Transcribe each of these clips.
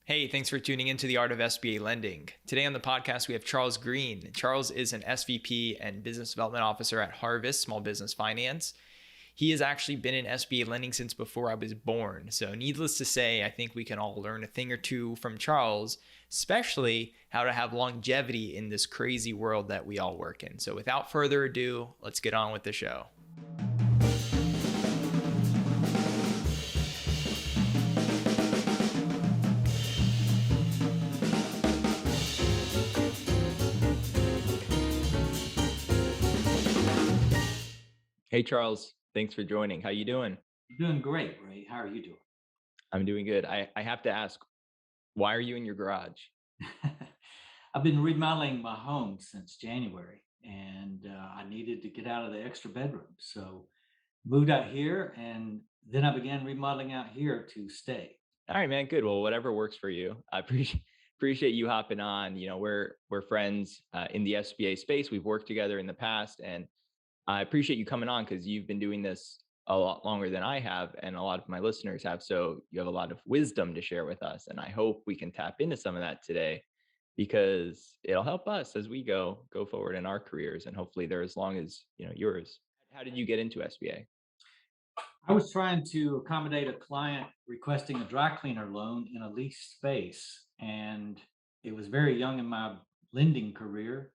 Hey, thanks for tuning into the Art of SBA Lending. Today on the podcast, we have Charles Green. Charles is an SVP and Business Development Officer at Harvest Small Business Finance. He has actually been in SBA lending since before I was born. So, needless to say, I think we can all learn a thing or two from Charles, especially how to have longevity in this crazy world that we all work in. So, without further ado, let's get on with the show. Hey, Charles. Thanks for joining. How you doing? Doing great, Ray. How are you doing? I'm doing good. I have to ask, why are you in your garage? I've been remodeling my home since January, and I needed to get out of the extra bedroom. So moved out here, and then I began remodeling out here to stay. All right, man. Good. Well, whatever works for you. I appreciate you hopping on. We're friends in the SBA space. We've worked together in the past, and I appreciate you coming on because you've been doing this a lot longer than I have, and a lot of my listeners have. So you have a lot of wisdom to share with us, and I hope we can tap into some of that today because it'll help us as we go forward in our careers, and hopefully they're as long as yours. How did you get into SBA? I was trying to accommodate a client requesting a dry cleaner loan in a leased space, and it was very young in my lending career.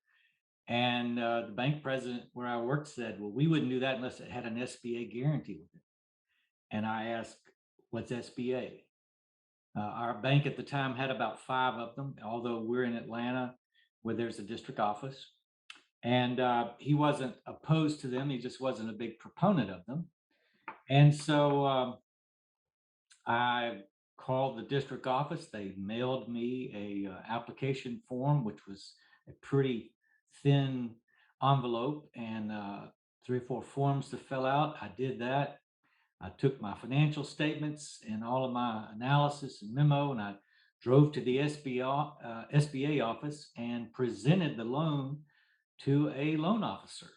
And the bank president where I worked said, "Well, we wouldn't do that unless it had an SBA guarantee with it." And I asked, "What's SBA?" Our bank at the time had about five of them, although we're in Atlanta where there's a district office. And he wasn't opposed to them, he just wasn't a big proponent of them. And so I called the district office. They mailed me a application form, which was a pretty thin envelope and three or four forms to fill out. I did that. I took my financial statements and all of my analysis and memo, and I drove to the SBA office and presented the loan to a loan officer.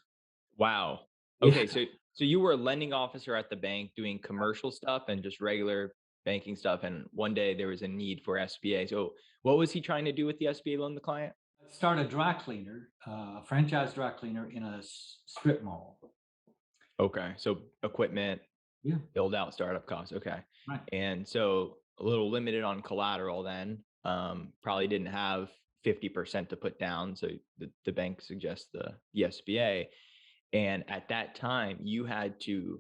Wow. Yeah, Okay, so you were a lending officer at the bank doing commercial stuff and just regular banking stuff, and one day there was a need for SBA. So what was he trying to do with the SBA loan, the client? start a dry cleaner, franchise dry cleaner in a strip mall. Okay, so equipment, Yeah, build out startup costs. Okay. right. And so a little limited on collateral then. Probably didn't have 50% to put down. So the bank suggests the SBA. And at that time, you had to,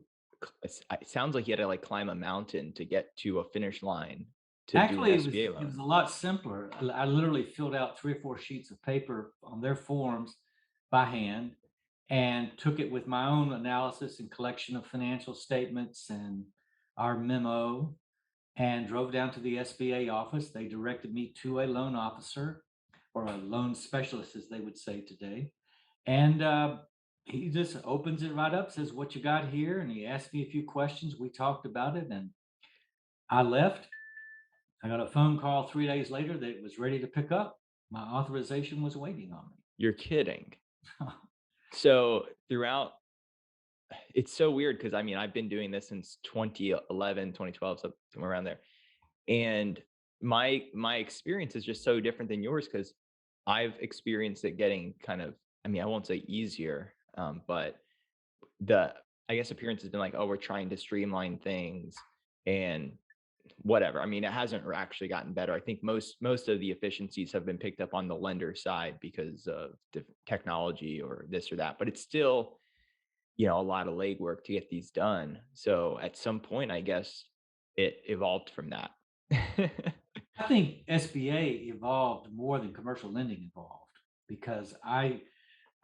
it sounds like you had to like climb a mountain to get to a finish line to do an Actually, SBA it was loan. a lot simpler. I literally filled out three or four sheets of paper on their forms by hand and took it with my own analysis and collection of financial statements and our memo and drove down to the SBA office. They directed me to a loan officer or a loan specialist, as they would say today. And he just opens it right up, says, "What you got here?" And he asked me a few questions. We talked about it and I left. I got a phone call 3 days later that it was ready to pick up. My authorization was waiting on You're kidding. me. So throughout, it's so weird because I mean, I've been doing this since 2011, 2012, somewhere around there. And my experience is just so different than yours because I've experienced it getting kind of, I mean, I won't say easier, but the I guess appearance has been like, oh, we're trying to streamline things and whatever. I mean, it hasn't actually gotten better. I think most of the efficiencies have been picked up on the lender side because of the technology or this or that, but it's still, a lot of legwork to get these done. So at some point, I guess it evolved from that. I think SBA evolved more than commercial lending evolved because I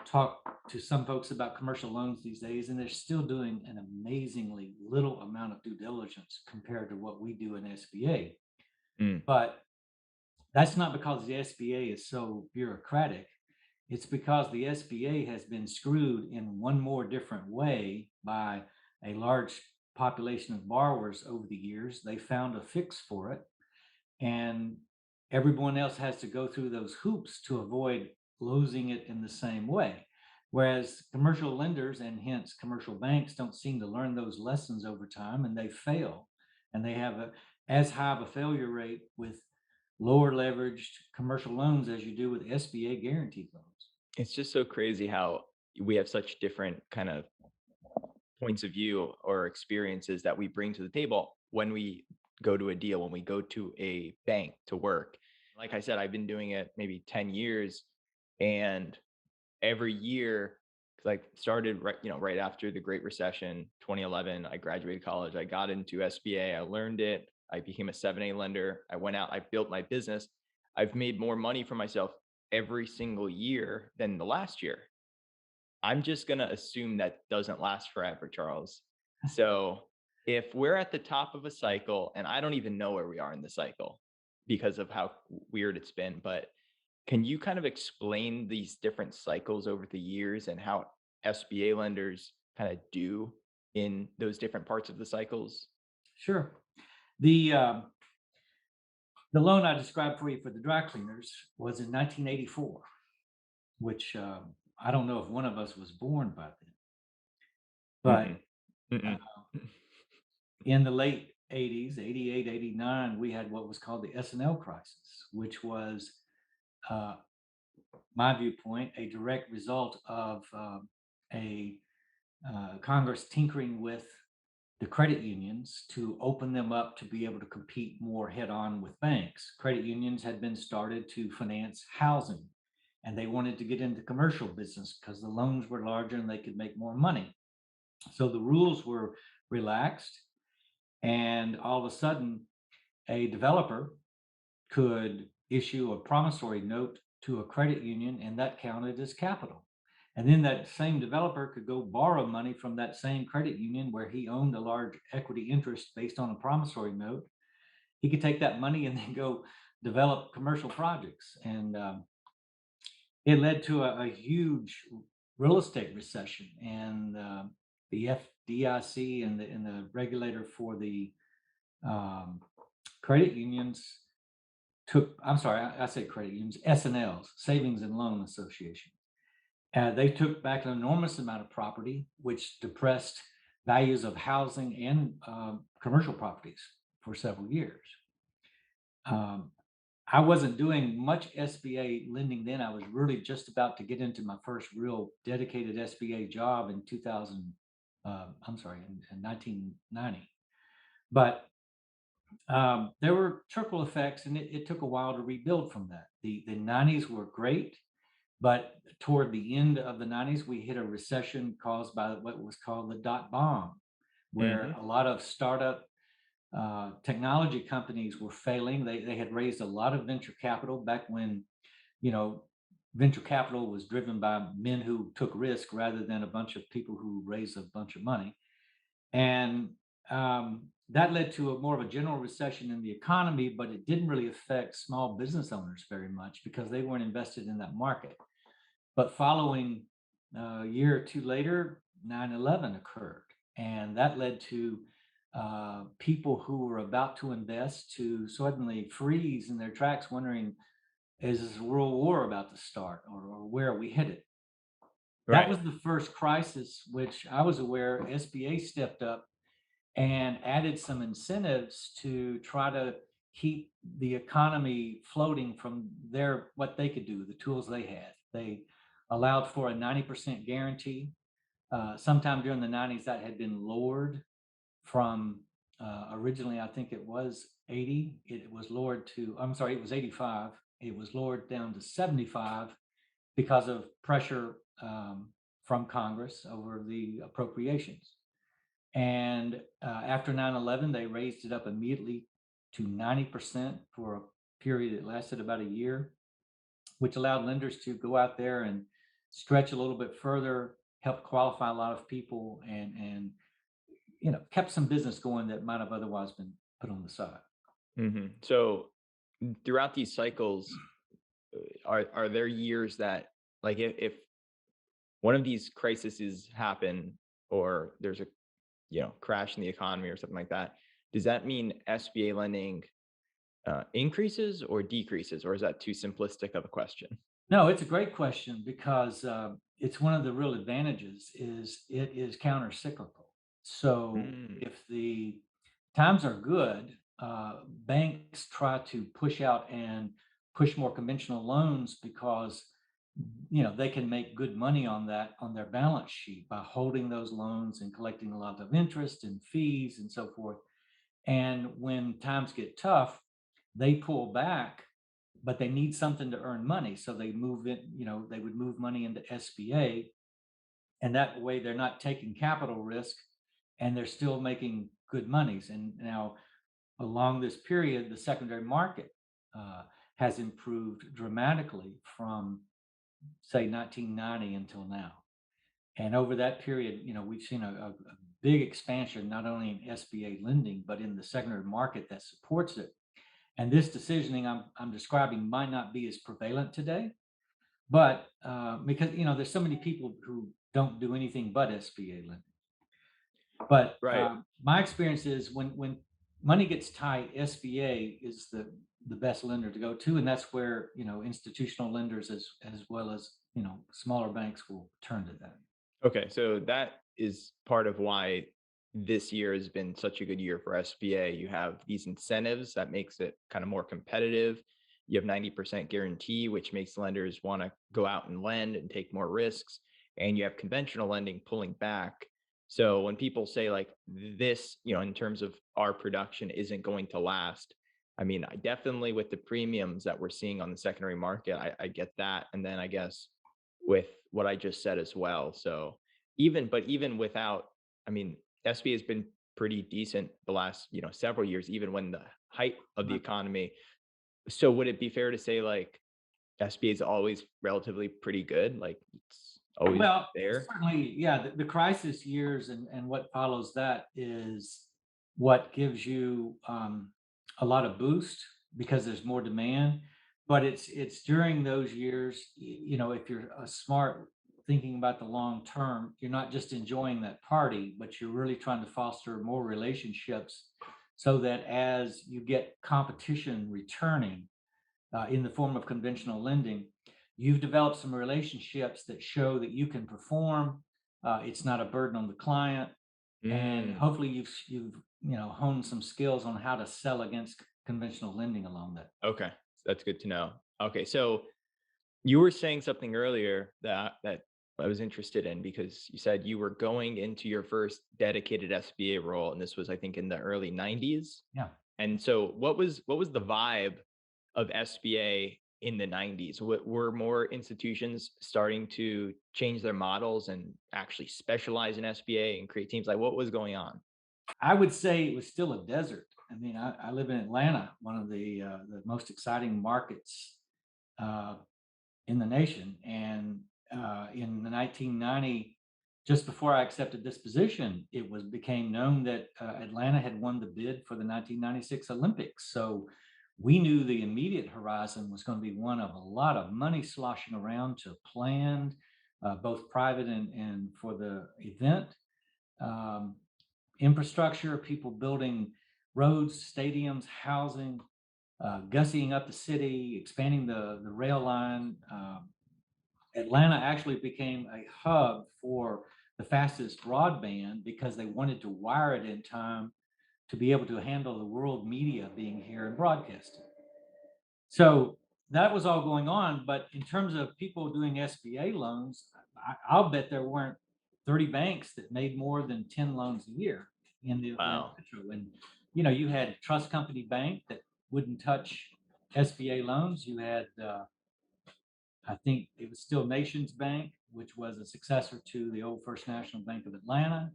talk to some folks about commercial loans these days, and they're still doing an amazingly little amount of due diligence compared to what we do in SBA. Mm, But that's not because the SBA is so bureaucratic. It's because the SBA has been screwed in one more different way by a large population of borrowers over the years. They found a fix for it, and everyone else has to go through those hoops to avoid losing it in the same way. Whereas commercial lenders and hence commercial banks don't seem to learn those lessons over time and they fail. And they have as high of a failure rate with lower leveraged commercial loans as you do with SBA guaranteed loans. It's just so crazy how we have such different kind of points of view or experiences that we bring to the table when we go to a deal, when we go to a bank to work. Like I said, I've been doing it maybe 10 years, and every year, like started right, right after the Great Recession, 2011, I graduated college, I got into SBA, I learned it, I became a 7A lender, I went out, I built my business. I've made more money for myself every single year than the last year. I'm just going to assume that doesn't last forever, Charles. So if we're at the top of a cycle, and I don't even know where we are in the cycle because of how weird it's been, but can you kind of explain these different cycles over the years and how SBA lenders kind of do in those different parts of the cycles? Sure. The the loan I described for you for the dry cleaners was in 1984, which I don't know if one of us was born by then. But Mm-mm. Mm-mm. in the late 80s, 88, 89, we had what was called the SNL crisis, which was, uh, my viewpoint, a direct result of a Congress tinkering with the credit unions to open them up to be able to compete more head on with banks. Credit unions had been started to finance housing, and they wanted to get into commercial business because the loans were larger and they could make more money. So the rules were relaxed, and all of a sudden, a developer could issue a promissory note to a credit union, and that counted as capital. And then that same developer could go borrow money from that same credit union where he owned a large equity interest based on a promissory note. He could take that money and then go develop commercial projects. And it led to a huge real estate recession. And the FDIC and the regulator for the um, credit unions I'm sorry, I say credit unions, SNLs, Savings and Loan Association. They took back an enormous amount of property, which depressed values of housing and commercial properties for several years. Um, I wasn't doing much SBA lending then. I was really just about to get into my first real dedicated SBA job in 2000. I'm sorry, in 1990. But there were trickle effects, and it took a while to rebuild from that. The 90s were great, but toward the end of the 90s, we hit a recession caused by what was called the dot bomb, where Hmm. a lot of startup technology companies were failing. They had raised a lot of venture capital back when, you know, venture capital was driven by men who took risk rather than a bunch of people who raised a bunch of money. And that led to a more of a general recession in the economy, but it didn't really affect small business owners very much because they weren't invested in that market. But following a year or two later, 9/11 occurred, and that led to people who were about to invest to suddenly freeze in their tracks, wondering, is this a world war about to start, or where are we headed? That Right. was the first crisis, which I was aware SBA stepped up and added some incentives to try to keep the economy floating from what they could do, the tools they had. They allowed for a 90% guarantee. Sometime during the 90s, that had been lowered from originally, I think it was 80. It was lowered to, I'm sorry, it was 85. It was lowered down to 75 because of pressure from Congress over the appropriations. And after 9/11, they raised it up immediately to 90% for a period that lasted about a year, which allowed lenders to go out there and stretch a little bit further, help qualify a lot of people, and kept some business going that might have otherwise been put on the side. So throughout these cycles, are there years that, like, if one of these crises happen, or there's a crash in the economy or something like that, does that mean SBA lending increases or decreases, or is that too simplistic of a question? No, it's a great question because it's one of the real advantages is it is counter cyclical. So Mm, if the times are good, banks try to push out and push more conventional loans because they can make good money on that on their balance sheet by holding those loans and collecting a lot of interest and fees and so forth. And when times get tough, they pull back, but they need something to earn money. So they move it, they would move money into SBA, and that way they're not taking capital risk and they're still making good monies. And now, along this period, the secondary market uh, has improved dramatically from, say, 1990 until now. And over that period, we've seen a big expansion, not only in SBA lending, but in the secondary market that supports it. And this decisioning I'm describing might not be as prevalent today, but because there's so many people who don't do anything but SBA lending. But Right. my experience is when money gets tight, SBA is the best lender to go to, and that's where institutional lenders as well as smaller banks will turn to that. Okay, so that is part of why this year has been such a good year for SBA. You have these incentives that makes it kind of more competitive. You have 90% guarantee, which makes lenders want to go out and lend and take more risks. And you have conventional lending pulling back. So when people say like this, in terms of our production isn't going to last, I mean, I definitely with the premiums that we're seeing on the secondary market, I get that. And then I guess with what I just said as well. So even without, I mean, SB has been pretty decent the last, several years, even when the height of the Right. economy. So would it be fair to say like SBA is always relatively pretty good? Like it's always Well, there? certainly, yeah, the crisis years and what follows that is what gives you a lot of boost because there's more demand. But it's during those years, if you're a smart thinking about the long term, you're not just enjoying that party, but you're really trying to foster more relationships so that as you get competition returning, in the form of conventional lending, you've developed some relationships that show that you can perform. It's not a burden on the client, and Mm, hopefully you've honed some skills on how to sell against conventional lending along that. okay. That's good to know. Okay. So you were saying something earlier that I was interested in because you said you were going into your first dedicated SBA role, and this was, I think, in the early 90s. Yeah. And so what was the vibe of SBA in the 90s? What were more institutions starting to change their models and actually specialize in SBA and create teams? Like what was going on? I would say it was still a desert. I mean, I live in Atlanta, one of the most exciting markets uh, in the nation. And in the 1990, just before I accepted this position, it was became known that Atlanta had won the bid for the 1996 Olympics. So we knew the immediate horizon was going to be one of a lot of money sloshing around to plan, both private and for the event. Um, Infrastructure, people building roads, stadiums, housing, gussying up the city, expanding the rail line. Atlanta actually became a hub for the fastest broadband because they wanted to wire it in time to be able to handle the world media being here and broadcasting. So that was all going on. But in terms of people doing SBA loans, I'll bet there weren't 30 banks that made more than 10 loans a year in the Atlanta Wow. metro. And you had Trust Company Bank that wouldn't touch SBA loans. You had I think it was still Nations Bank, which was a successor to the old First National Bank of Atlanta.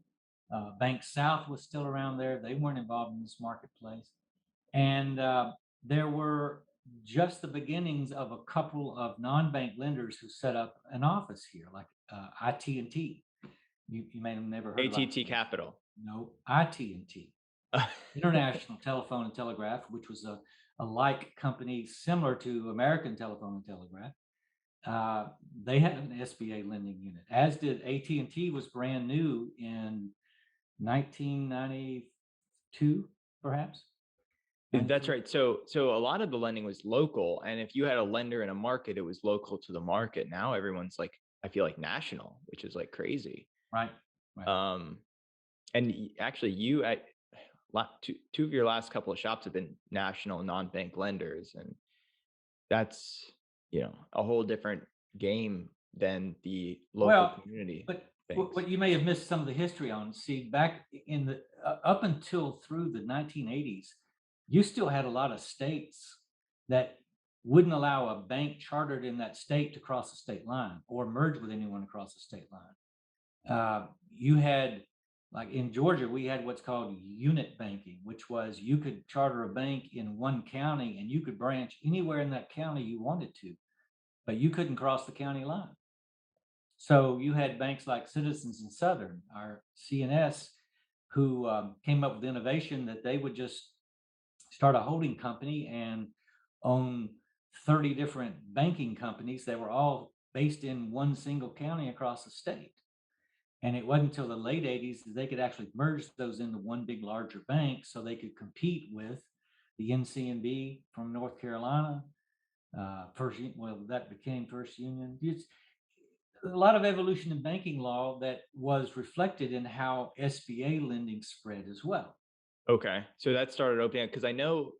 Bank South was still around there. They weren't involved in this marketplace. And there were just the beginnings of a couple of non-bank lenders who set up an office here, like IT&T. You may have never heard of ATT IT&T. Capital. No, IT&T, International Telephone and Telegraph, which was a like company similar to American Telephone and Telegraph. They had an SBA lending unit, as did AT&T. Was brand new in 1992, perhaps That's 93. right. So a lot of the lending was local, and if you had a lender in a market, it was local to the market. Now everyone's like, I feel like national, which is like crazy. Right, right. Um, and actually, two of your last couple of shops have been national non-bank lenders, and that's, a whole different game than the local Well, community but banks. what you may have missed some of the history on, see, back in the up until through the 1980s, you still had a lot of states that wouldn't allow a bank chartered in that state to cross the state line or merge with anyone across the state line. You had, like in Georgia, we had what's called unit banking, which was you could charter a bank in one county and you could branch anywhere in that county you wanted to, but you couldn't cross the county line. So you had banks like Citizens and Southern, our CNS, who came up with innovation that they would just start a holding company and own 30 different banking companies that were all based in one single county across the state. And it wasn't until the late 80s that they could actually merge those into one big larger bank so they could compete with the NCNB from North Carolina. Well, that became First Union. It's a lot of evolution in banking law that was reflected in how SBA lending spread as well. Okay. So that started opening because I know,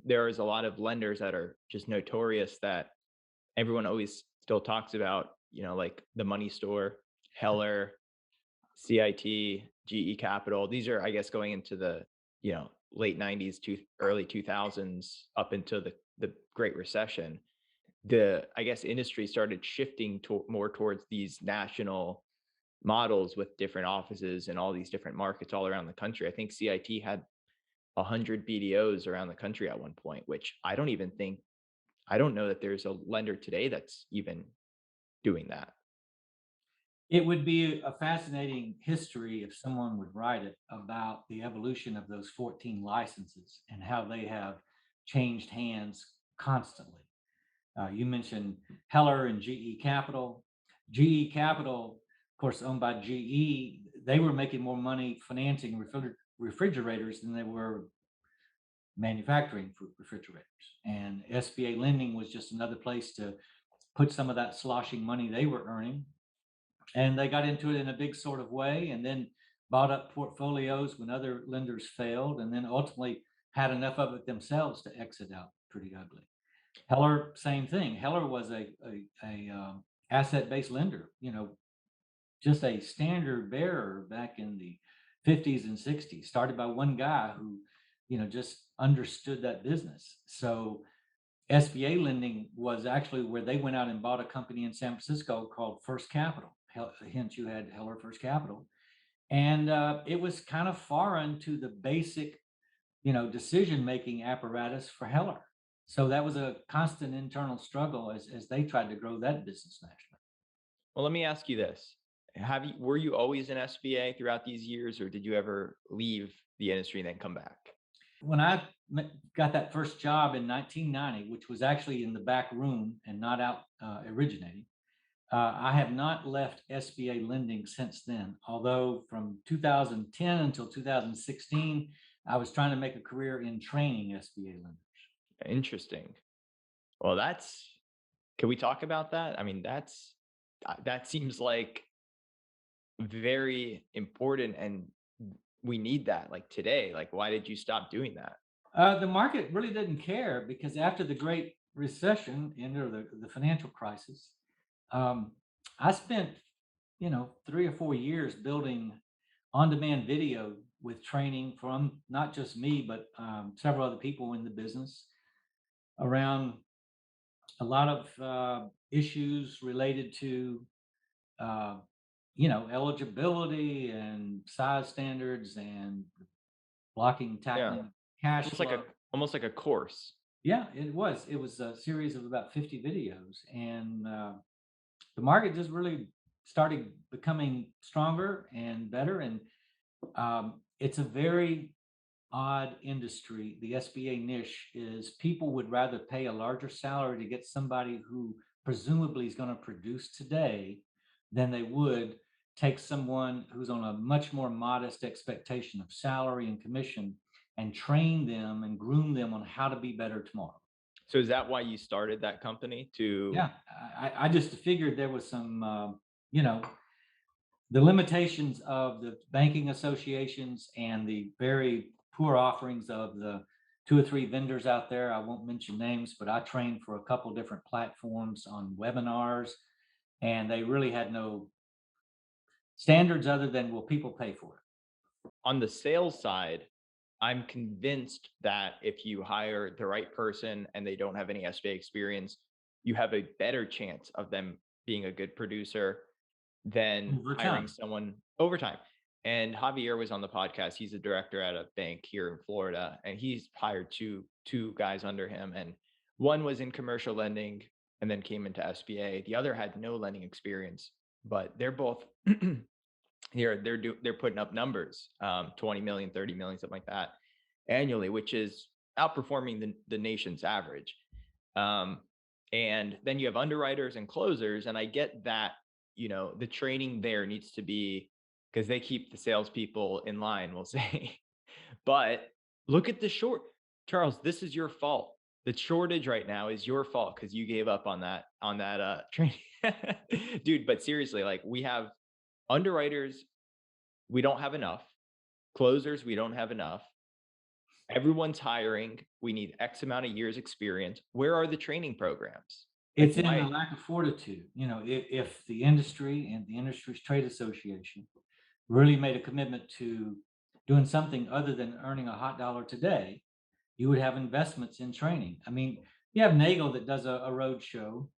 there is a lot of lenders that are just notorious that everyone always still talks about, like the money store, Heller, CIT, GE Capital. These are, I guess, going into the, late 90s to early 2000s up into the Great Recession. The, I guess, industry started shifting more towards these national models with different offices and all these different markets all around the country. I think CIT had 100 BDOs around the country at one point, which I don't know that there's a lender today that's even doing that. It would be a fascinating history if someone would write it about the evolution of those 14 licenses and how they have changed hands constantly. You mentioned Heller and GE Capital. GE Capital, of course, owned by GE, they were making more money financing refrigerators than they were manufacturing refrigerators. And SBA lending was just another place to put some of that sloshing money they were earning. And they got into it in a big sort of way and then bought up portfolios when other lenders failed, and then ultimately had enough of it themselves to exit out pretty ugly. Heller, same thing. Heller was a asset-based lender, just a standard bearer back in the 50s and 60s, started by one guy who, just understood that business. So SBA lending was actually where they went out and bought a company in San Francisco called First Capital. Hence, you had Heller First Capital, and it was kind of foreign to the basic, decision-making apparatus for Heller. So that was a constant internal struggle as they tried to grow that business nationally. Well, let me ask you this. Were you always in SBA throughout these years, or did you ever leave the industry and then come back? When I got that first job in 1990, which was actually in the back room and not out originating, I have not left SBA lending since then. Although from 2010 until 2016, I was trying to make a career in training SBA lenders. Interesting. Well, can we talk about that? I mean, that seems like very important, and we need that like today. Like, why did you stop doing that? The market really didn't care because after the Great Recession or the financial crisis, um, I spent 3 or 4 years building on-demand video with training from not just me but several other people in the business around a lot of issues related to uh, eligibility and size standards and blocking, Yeah, tackling cash almost like a flow. almost like a course. Yeah, it was a series of about 50 videos, and the market just really started becoming stronger and better. And it's a very odd industry. The SBA niche is people would rather pay a larger salary to get somebody who presumably is going to produce today than they would take someone who's on a much more modest expectation of salary and commission and train them and groom them on how to be better tomorrow. So is that why you started that company to? Yeah, I just figured there was some, you know, the limitations of the banking associations and the very poor offerings of the two or three vendors out there. I won't mention names, but I trained for a couple different platforms on webinars, and they really had no standards other than, will people pay for it? On the sales side, I'm convinced that if you hire the right person and they don't have any SBA experience, you have a better chance of them being a good producer than Over hiring time. someone over time. And Javier was on the podcast. He's a director at a bank here in Florida, and he's hired two guys under him. And one was in commercial lending and then came into SBA. The other had no lending experience, but they're both here. They're putting up numbers, 20 million, 30 million, something like that annually, which is outperforming the nation's average. Um, and then you have underwriters and closers. And I get that, the training there needs to be because they keep the salespeople in line, we'll say. But look at the short, Charles, this is your fault. The shortage right now is your fault because you gave up on that training. Dude, but seriously, like we have underwriters, we don't have enough. Closers, we don't have enough. Everyone's hiring. We need X amount of years experience. Where are the training programs? Like It's in the why? lack of fortitude. If the industry and the industry's trade association really made a commitment to doing something other than earning a hot dollar today, you would have investments in training. I mean, you have Nagel that does a road show,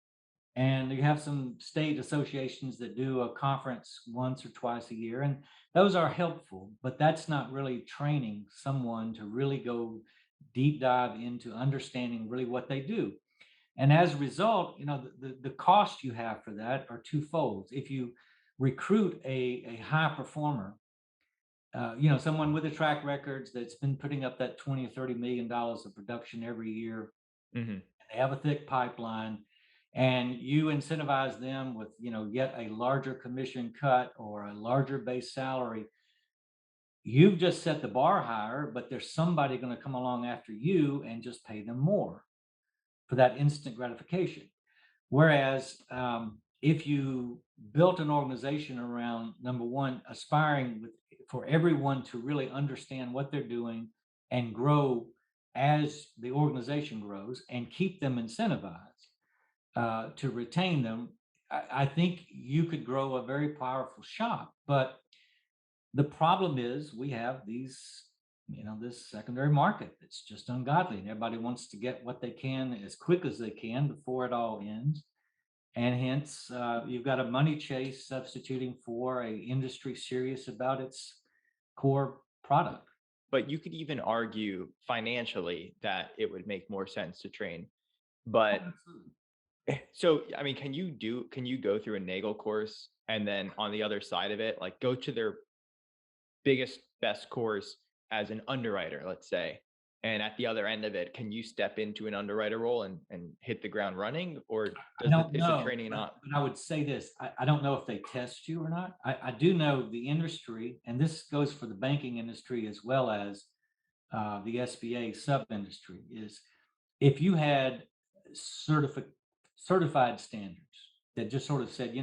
and you have some state associations that do a conference once or twice a year, and those are helpful, but that's not really training someone to really go deep dive into understanding really what they do. And as a result, the cost you have for that are twofold. If you recruit a high performer, someone with a track records that's been putting up that 20 or $30 million of production every year, Mhm. they have a thick pipeline, and you incentivize them with, yet a larger commission cut or a larger base salary, you've just set the bar higher, but there's somebody going to come along after you and just pay them more for that instant gratification. Whereas if you built an organization around, number one, aspiring for everyone to really understand what they're doing and grow as the organization grows and keep them incentivized to retain them, I think you could grow a very powerful shop. But the problem is we have this secondary market that's just ungodly, and everybody wants to get what they can as quick as they can before it all ends. And hence, you've got a money chase substituting for a industry serious about its core product. But you could even argue financially that it would make more sense to train. But Oh, absolutely. so, I mean, can you go through a Nagel course and then on the other side of it, like go to their biggest, best course as an underwriter, let's say. And at the other end of it, can you step into an underwriter role and hit the ground running? Or I don't is the know, training not? but I would say this. I don't know if they test you or not. I do know the industry, and this goes for the banking industry as well as the SBA sub industry, is if you had certifi- certified standards that just sort of said,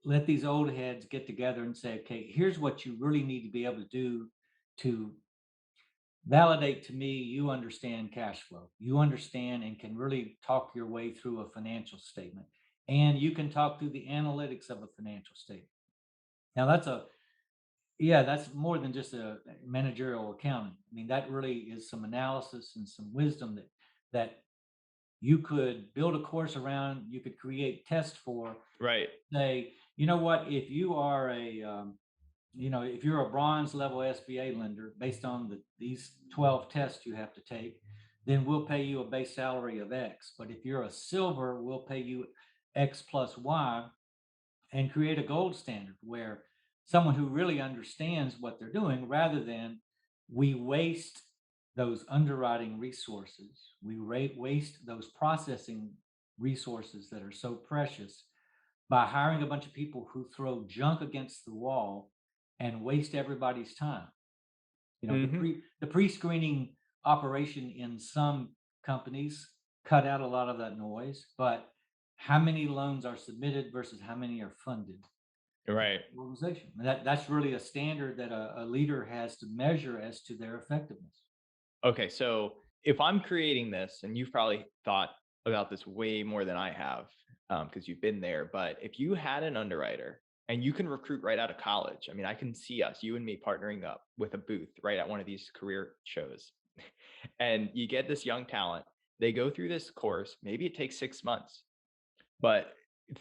let these old heads get together and say, okay, here's what you really need to be able to do to validate to me you understand cash flow, you understand and can really talk your way through a financial statement, and you can talk through the analytics of a financial statement. Now that's more than just a managerial accounting. I mean, that really is some analysis and some wisdom that you could build a course around, you could create tests for. Right. Say, you know what, if you are if you're a bronze level SBA lender, based on these 12 tests you have to take, then we'll pay you a base salary of X. But if you're a silver, we'll pay you X plus Y, and create a gold standard where someone who really understands what they're doing, rather than we waste those underwriting resources, we waste those processing resources that are so precious by hiring a bunch of people who throw junk against the wall and waste everybody's time. Hmm. The pre-screening operation in some companies cut out a lot of that noise, but how many loans are submitted versus how many are funded? Right. organization. And that's really a standard that a leader has to measure as to their effectiveness. Okay, so if I'm creating this, and you've probably thought about this way more than I have, because you've been there, but if you had an underwriter and you can recruit right out of college, I mean, I can see us, you and me partnering up with a booth right at one of these career shows. And you get this young talent, they go through this course, maybe it takes 6 months, but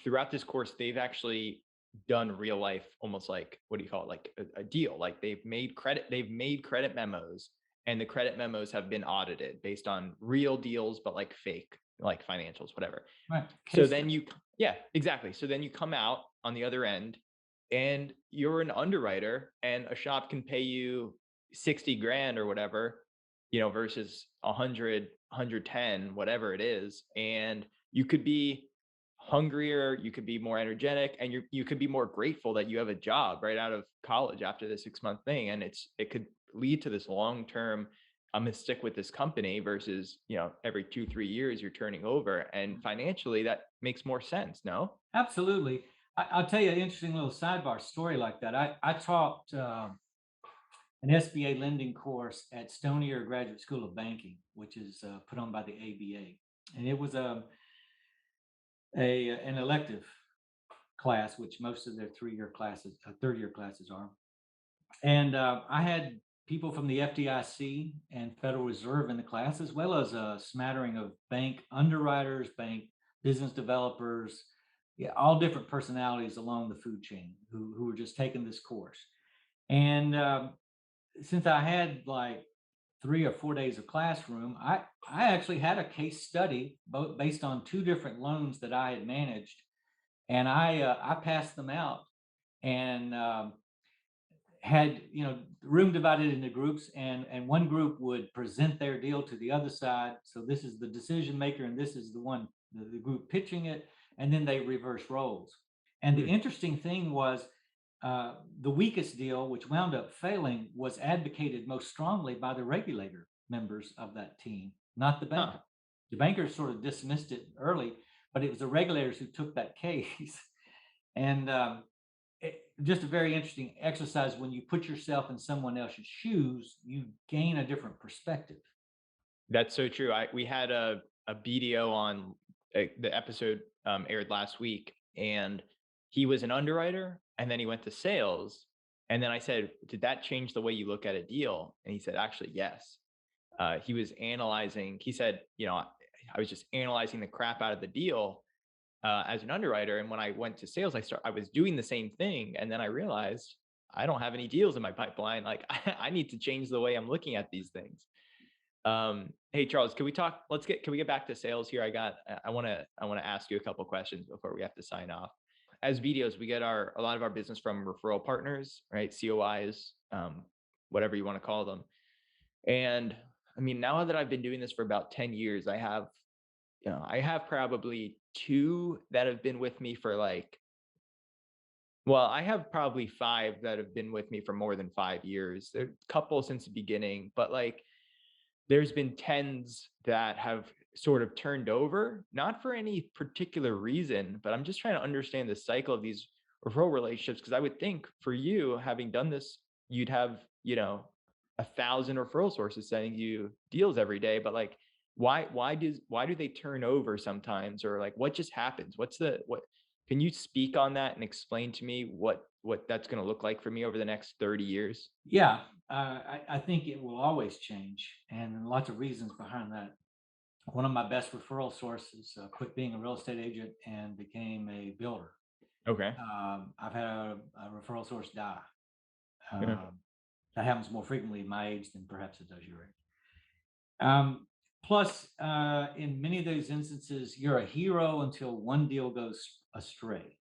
throughout this course, they've actually done real life, almost like, what do you call it? Like a deal. Like they've made credit memos, and the credit memos have been audited based on real deals, but like fake, like financials, whatever. Right. So Case then study. yeah, exactly. So then you come out on the other end and you're an underwriter, and a shop can pay you 60 grand or whatever, versus 100, 110, whatever it is. And you could be hungrier, you could be more energetic, and you could be more grateful that you have a job right out of college after the 6 month thing. And it could lead to this long term, I'm going to stick with this company versus, every 2, 3 years you're turning over. And financially, that makes more sense. No? Absolutely. I'll tell you an interesting little sidebar story like that. I taught an SBA lending course at Stonier Graduate School of Banking, which is put on by the ABA. And it was an elective class, which most of their 3 year classes, third year classes are. And I had people from the FDIC and Federal Reserve in the class, as well as a smattering of bank underwriters, bank business developers, yeah, all different personalities along the food chain who were just taking this course. And since I had like 3 or 4 days of classroom, I actually had a case study both based on 2 different loans that I had managed, and I passed them out and had the room divided into groups, and one group would present their deal to the other side. So this is the decision maker, and this is the group pitching it, and then they reverse roles. And the Hmm. interesting thing was the weakest deal, which wound up failing, was advocated most strongly by the regulator members of that team, not the banker. Huh. The bankers sort of dismissed it early, but it was the regulators who took that case. And just a very interesting exercise. When you put yourself in someone else's shoes, you gain a different perspective. That's so true. We had a BDO on, the episode aired last week, and he was an underwriter, and then he went to sales. And then I said, "Did that change the way you look at a deal?" And he said, "Actually, yes." He was analyzing. He said, I was just analyzing the crap out of the deal as an underwriter, and when I went to sales, I was doing the same thing, and then I realized I don't have any deals in my pipeline. Like I need to change the way I'm looking at these things. Hey Charles, can we talk? Can we get back to sales here? I want to ask you a couple questions before we have to sign off. As BDOs, we get a lot of our business from referral partners, right? COIs, whatever you want to call them. And I mean, now that I've been doing this for about 10 years, I have probably two that have been with me for like, well, I have probably five that have been with me for more than 5 years. There are a couple since the beginning, but like there's been tens that have sort of turned over, not for any particular reason, but I'm just trying to understand the cycle of these referral relationships. Cause I would think for you, having done this, you'd have, 1,000 referral sources sending you deals every day. But like, why do they turn over sometimes? Or like, what just happens? Can you speak on that and explain to me what that's going to look like for me over the next 30 years? Yeah, I think it will always change, and lots of reasons behind that. One of my best referral sources quit being a real estate agent and became a builder. Okay. I've had a referral source die. Yeah. Um, that happens more frequently at my age than perhaps it does your age. Plus, in many of those instances, you're a hero until one deal goes astray.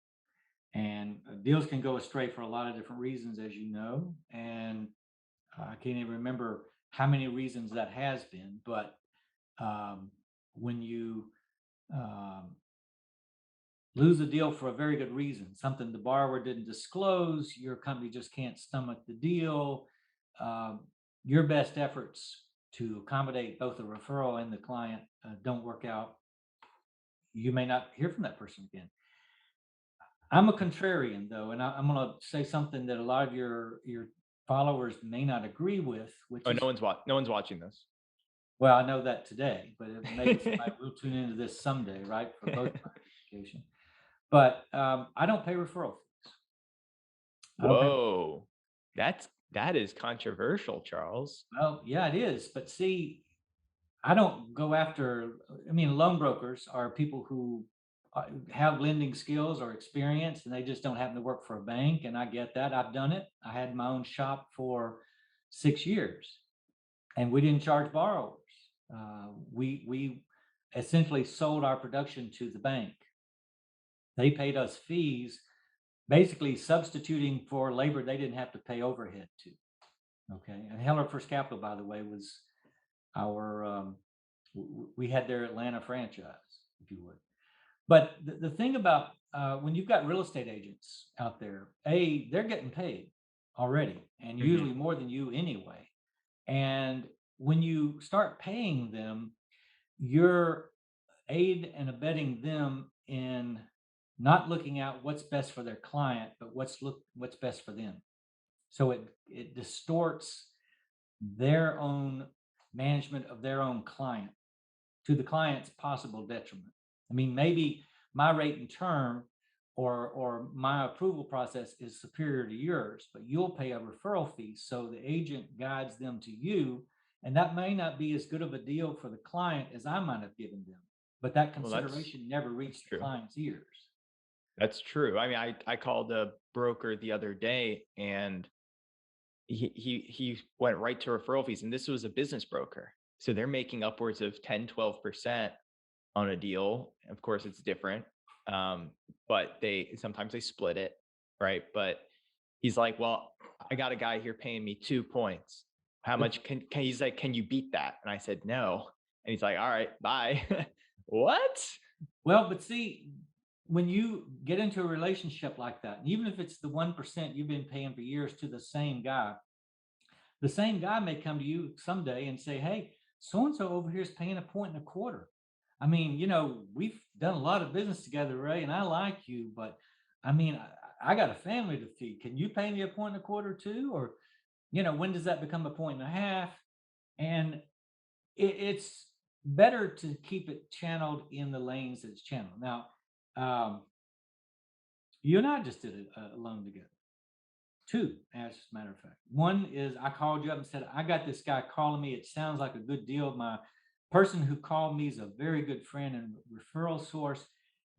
And deals can go astray for a lot of different reasons, as you know. And I can't even remember how many reasons that has been. But when you um, lose a deal for a very good reason, something the borrower didn't disclose, your company just can't stomach the deal, um, your best efforts to accommodate both the referral and the client don't work out, you may not hear from that person again. I'm a contrarian though, and I'm going to say something that a lot of your followers may not agree with, which Oh, is, no one's watching this. well, I know that today, but maybe somebody will tune into this someday, right? For both my education. But I don't pay referral fees. I don't pay. Whoa. That is controversial, Charles. Well, yeah, it is. But see, I don't go after, I mean, loan brokers are people who have lending skills or experience, and they just don't happen to work for a bank. And I get that. I've done it. I had my own shop for 6 years, and we didn't charge borrowers. We essentially sold our production to the bank. They paid us fees, basically substituting for labor they didn't have to pay overhead to. Okay, and Heller First Capital, by the way, was our we had their Atlanta franchise, if you would. But the thing about when you've got real estate agents out there, they're getting paid already, and Mhm. usually more than you anyway. And when you start paying them, you're aid and abetting them in not looking out what's best for their client, but what's best for them. So it distorts their own management of their own client to the client's possible detriment. I mean, maybe my rate and term or my approval process is superior to yours, but you'll pay a referral fee. So the agent guides them to you, and that may not be as good of a deal for the client as I might have given them. But that Well, consideration never that's reached the true. client's ears. That's true. I mean, I called a broker the other day, and he went right to referral fees, and this was a business broker. So they're making upwards of 10, 12% on a deal. Of course, it's different. Um, but they sometimes they split it, right? But he's like, "Well, I got a guy here paying me 2 points. How But much can," he's like, "Can you beat that?" And I said, "No." And he's like, "All right, bye." What? well, but see, when you get into a relationship like that, and even if it's the 1% you've been paying for years to the same guy may come to you someday and say, "Hey, so and so over here is paying a point and a quarter. I mean, we've done a lot of business together, Ray, and I like you, but I mean, I got a family to feed. Can you pay me a point and a quarter too? Or, when does that become a point and a half?" And it's better to keep it channeled in the lanes that it's channeled. Now, um, you and I just did a loan together. Two, as a matter of fact. One is I called you up and said, I got this guy calling me. It sounds like a good deal. My person who called me is a very good friend and referral source.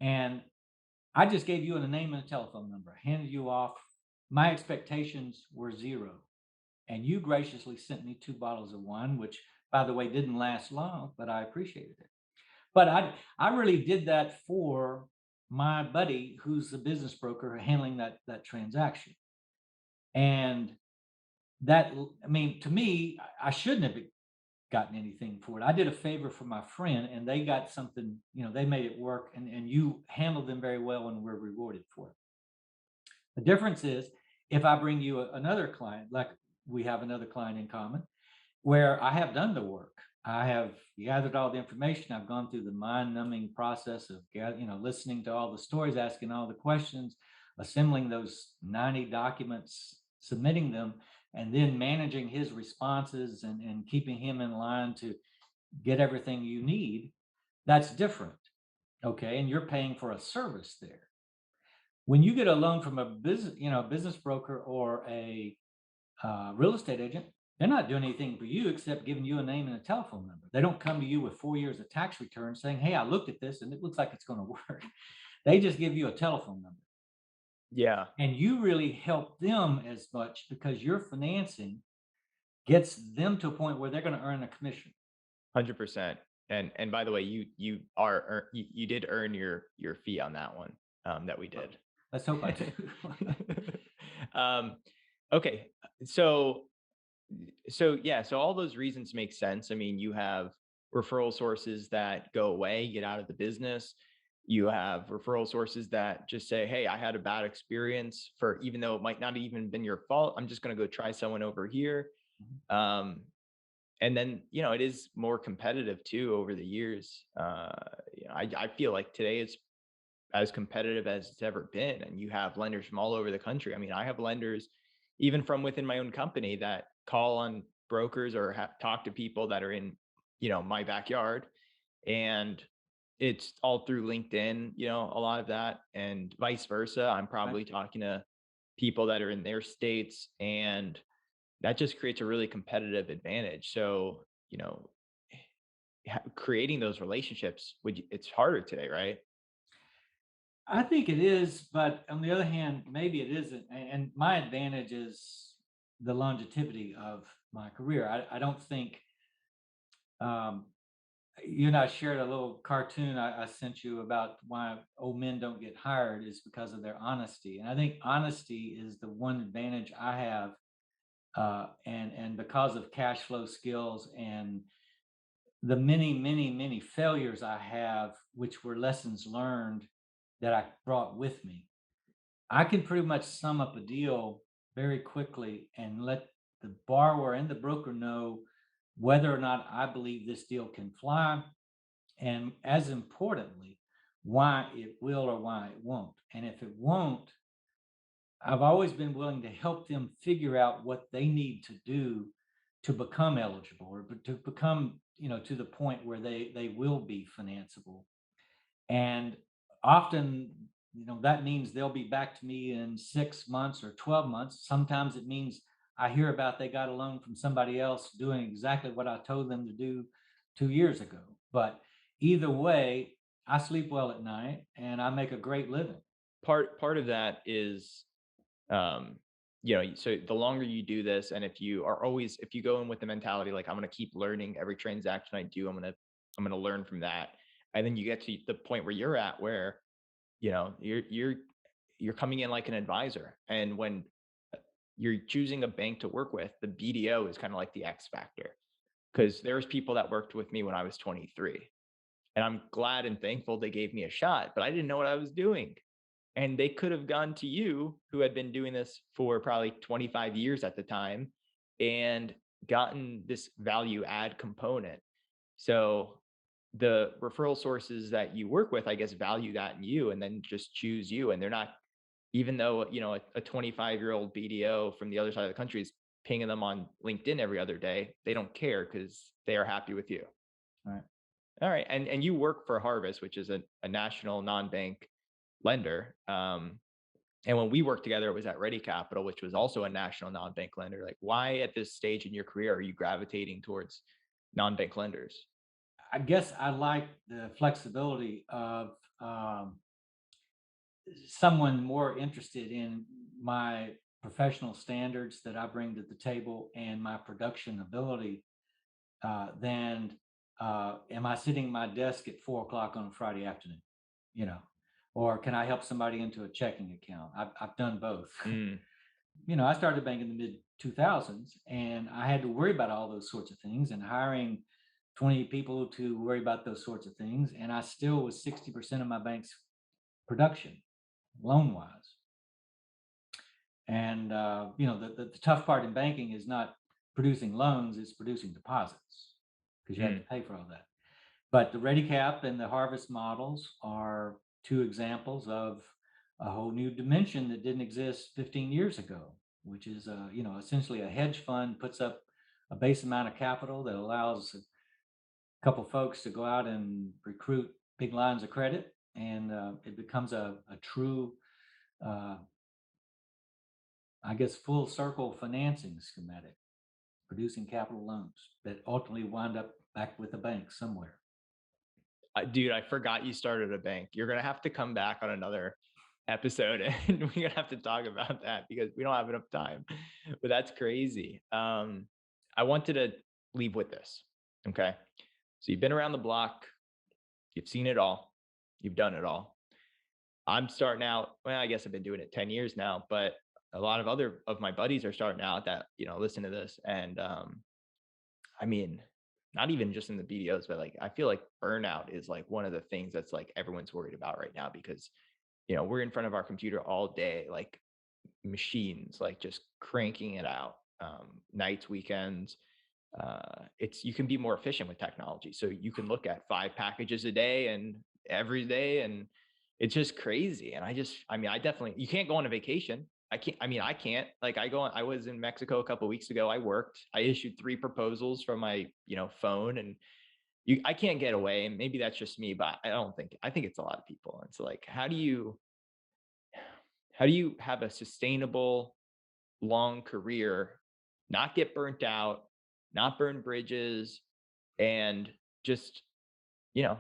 And I just gave you a name and a telephone number, handed you off. My expectations were zero. And you graciously sent me 2 bottles of wine, which, by the way, didn't last long, but I appreciated it. But I really did that for my buddy who's the business broker handling that transaction. And that, I mean, to me, I shouldn't have gotten anything for it. I did a favor for my friend and they got something, they made it work, and you handled them very well and were rewarded for it. The difference is if I bring you another client, like we have another client in common, where I have done the work. I have gathered all the information. I've gone through the mind-numbing process of listening to all the stories, asking all the questions, assembling those 90 documents, submitting them, and then managing his responses and keeping him in line to get everything you need. That's different. Okay. And you're paying for a service there. When you get a loan from a business broker or a real estate agent, they're not doing anything for you except giving you a name and a telephone number. They don't come to you with 4 years of tax returns saying, "Hey, I looked at this and it looks like it's going to work." They just give you a telephone number. Yeah, And you really help them as much because your financing gets them to a point where they're going to earn a commission. 100%. And by the way, you did earn your fee on that one, that we Well, did. let's hope I do. Um, okay, so yeah, so all those reasons make sense. I mean, you have referral sources that go away, get out of the business. You have referral sources that just say, "Hey, I had a bad experience for even though it might not even been your fault. I'm just going to go try someone over here." Um, and then it is more competitive too over the years. I feel like today is as competitive as it's ever been. And you have lenders from all over the country. I mean, I have lenders even from within my own company that call on brokers or talk to people that are in, my backyard. And it's all through LinkedIn, a lot of that, and vice versa. I'm Right. probably talking to people that are in their states, and that just creates a really competitive advantage. So, creating those relationships it's harder today, right? I think it is, but on the other hand, maybe it isn't. And my advantage is the longevity of my career. I don't think um, you and I shared a little cartoon I sent you about why old men don't get hired is because of their honesty. And I think honesty is the one advantage I have, and because of cash flow skills and the many, many, many failures I have, which were lessons learned that I brought with me. I can pretty much sum up a deal very quickly and let the borrower and the broker know whether or not I believe this deal can fly, and as importantly, why it will or why it won't. And if it won't, I've always been willing to help them figure out what they need to do to become eligible or to become, to the point where they will be financeable. And often, that means they'll be back to me in 6 months or 12 months. Sometimes it means I hear about they got a loan from somebody else doing exactly what I told them to do 2 years ago. But either way, I sleep well at night and I make a great living. Part of that is, um so the longer you do this, and if you go in with the mentality like, I'm going to keep learning every transaction I do, I'm going to learn from that. And then you get to the point where you're at, where you're coming in like an advisor. And when you're choosing a bank to work with, the BDO is kind of like the X factor, because there's people that worked with me when I was 23, and I'm glad and thankful they gave me a shot, but I didn't know what I was doing. And they could have gone to you, who had been doing this for probably 25 years at the time, and gotten this value add component. So the referral sources that you work with, I guess, value that in you and then just choose you. And they're not, even though, a 25-year-old BDO from the other side of the country is pinging them on LinkedIn every other day, they don't care because they are happy with you. Right. All right. And you work for Harvest, which is a national non-bank lender. And when we worked together, it was at Ready Capital, which was also a national non-bank lender. Like, why at this stage in your career are you gravitating towards non-bank lenders? I guess I like the flexibility of um, someone more interested in my professional standards that I bring to the table and my production ability than am I sitting at my desk at 4 o'clock on a Friday afternoon, you know, or can I help somebody into a checking account? I've done both. Mm. I started banking in the mid 2000s and I had to worry about all those sorts of things and hiring 20 people to worry about those sorts of things. And I still was 60% of my bank's production loan wise. And the tough part in banking is not producing loans, it's producing deposits because you have to Mm. pay for all that. But the ReadyCap and the Harvest models are two examples of a whole new dimension that didn't exist 15 years ago, which is essentially a hedge fund puts up a base amount of capital that allows a couple folks to go out and recruit big lines of credit, and it becomes a true uh, I guess, full circle financing schematic, producing capital loans that ultimately wind up back with a bank somewhere. Dude, I forgot you started a bank. You're gonna have to come back on another episode, and we're gonna have to talk about that because we don't have enough time. But that's crazy. I wanted to leave with this. Okay. So you've been around the block, you've seen it all, you've done it all. I'm starting out. Well, I guess I've been doing it 10 years now, but a lot of other of my buddies are starting out that, listen to this. And I mean, not even just in the BDOs, but like I feel like burnout is like one of the things that's like everyone's worried about right now, because we're in front of our computer all day, like machines, like just cranking it out, nights, weekends. It's You can be more efficient with technology, so you can look at 5 packages a day and every day, and it's just crazy. And I mean, I definitely, you can't go on a vacation. I can't, like, I was in Mexico a couple weeks ago. I worked, I issued 3 proposals from my, phone, and I can't get away. And maybe that's just me, but I think it's a lot of people. It's like, how do you have a sustainable long career, not get burnt out, not burn bridges, and just, you know,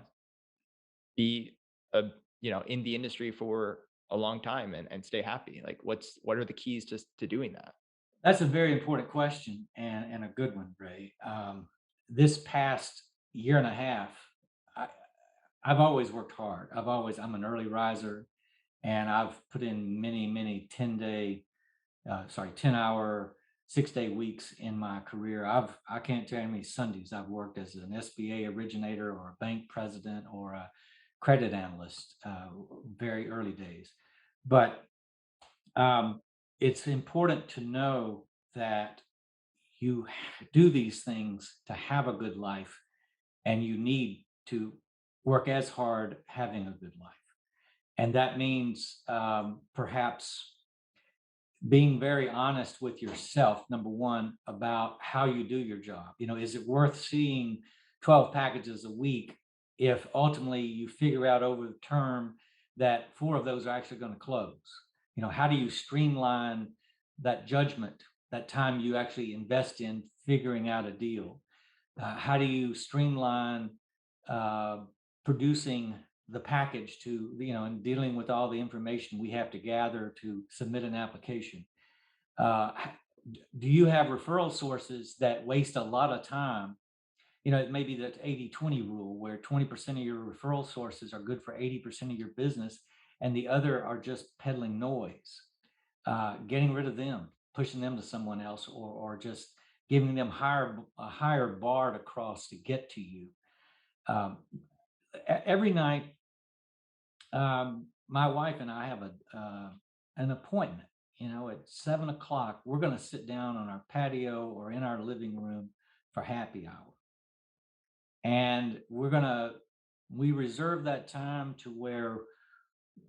be a, in the industry for a long time, and stay happy? Like, what are the keys to doing that? That's a very important question and a good one, Ray. This past year and a half, I, I've always worked hard. I'm an early riser, and I've put in many 10-hour, 6-day weeks in my career. I can't tell you how many Sundays I've worked as an SBA originator or a bank president or a credit analyst, very early days. But um, it's important to know that you do these things to have a good life, and you need to work as hard having a good life. And that means perhaps being very honest with yourself, number one, about how you do your job. Is it worth seeing 12 packages a week if ultimately you figure out over the term that 4 of those are actually going to close? How do you streamline that judgment, that time you actually invest in figuring out a deal? How do you streamline uh, producing the package to, and dealing with all the information we have to gather to submit an application? Uh, do you have referral sources that waste a lot of time? It may be that 80-20 rule where 20% of your referral sources are good for 80% of your business, and the other are just peddling noise. Getting rid of them, pushing them to someone else, or just giving them a higher bar to cross to get to you. Um, every night, my wife and I have an appointment. At 7 o'clock, we're going to sit down on our patio or in our living room for happy hour, and we reserve that time to where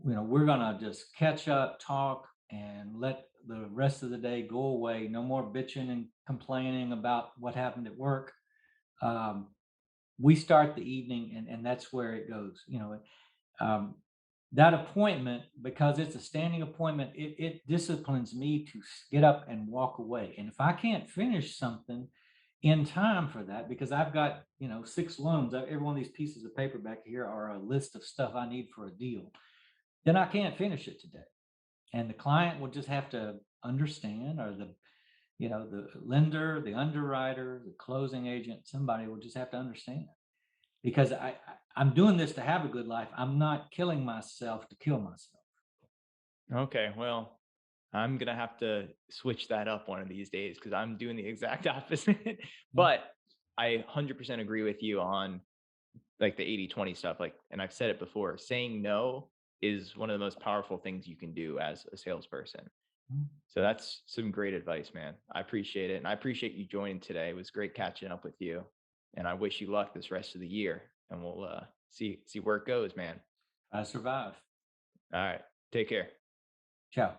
we're going to just catch up, talk, and let the rest of the day go away. No more bitching and complaining about what happened at work. Um, we start the evening, and that's where it goes. Um, that appointment, because it's a standing appointment, it disciplines me to get up and walk away. And if I can't finish something in time for that, because I've got 6 loans, every one of these pieces of paper back here are a list of stuff I need for a deal, then I can't finish it today. And the client will just have to understand, or the lender, the underwriter, the closing agent, somebody will just have to understand, because I'm doing this to have a good life. I'm not killing myself to kill myself. Okay, well, I'm gonna have to switch that up one of these days, because I'm doing the exact opposite. Yeah. But I 100% agree with you on, like, the 80-20 stuff. Like, and I've said it before, saying no is one of the most powerful things you can do as a salesperson. Mhm. So that's some great advice, man. I appreciate it. And I appreciate you joining today. It was great catching up with you. And I wish you luck this rest of the year. And we'll see where it goes, man. I survive. All right. Take care. Ciao.